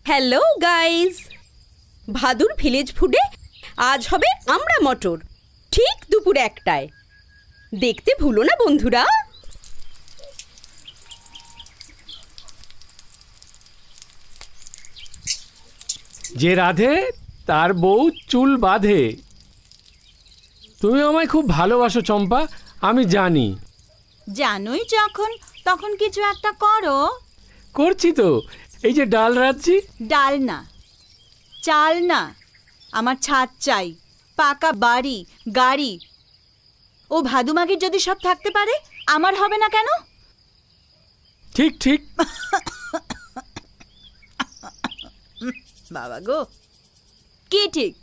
Hello guys, ভাদুর village ফুডে আজ হবে আমড়া মটর, ঠিক দুপুর 1টায়। দেখতে ভুলো না বন্ধুরা। যে রাধে তার বউ চুল বাঁধে। তুমি আমায় খুব ভালোবাসো চম্পা, আমি জানি। জানোই যখন তখন কিছু একটা করো। করছি তো, এই যে ডাল রাঁধছি। ডাল না, চাল না, আমার ছাদ চাই, পাকা বাড়ি, গাড়ি। ও ভাদুমাগির যদি সব থাকতে পারে, আমার হবে না কেন? ঠিক ঠিক। বাবা গো, কি ঠিক?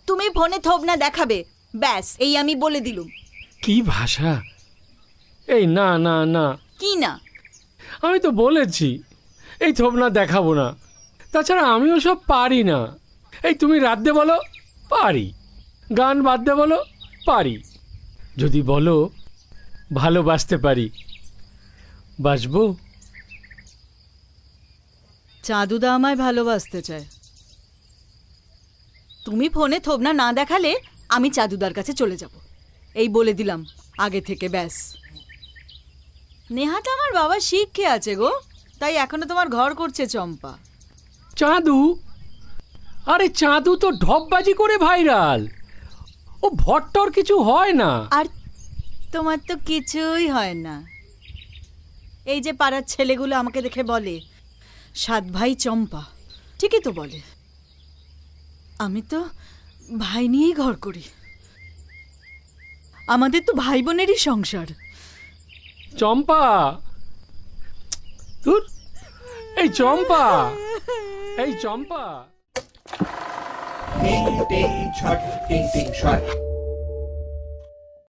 তুমি ফোনে থোবনা দেখাবে, ব্যাস এই আমি বলে দিলুম। কি ভাষা! এই না না না, কি না? আমি তো বলেছি এই থোবনা দেখাবো না। তাছাড়া আমিও সব পারি না। এই তুমি রাঁধতে বলো, পারি। গান বাঁধতে বলো, পারি। যদি বলো ভালোবাসতে পারি, বাসবো। চাঁদুদা আমায় ভালোবাসতে চায়। তুমি ফোনে থোবনা না দেখালে আমি চাঁদুদার কাছে চলে যাব, এই বলে দিলাম আগে থেকে, ব্যাস। নেহাত আমার বাবা শিক্ষে আছে গো, তাই এখনো তোমার ঘর করছে চম্পা। চাঁদু? আরে চাঁদু তো ঢপবাজি করে ভাইরাল। ও ভট্টর কিছু হয় না। আর তোমার তো কিছুই হয় না। এই যে পাড়ার ছেলেগুলো আমাকে দেখে বলে 7 ভাই চম্পা, ঠিকই তো বলে। আমি তো ভাই নিয়েই ঘর করি, আমাদের তো ভাই বোনেরই সংসার। চম্পা, ধুর, এই চম্পা, এই চম্পা। টিং টিং ছট টিং টিং ছট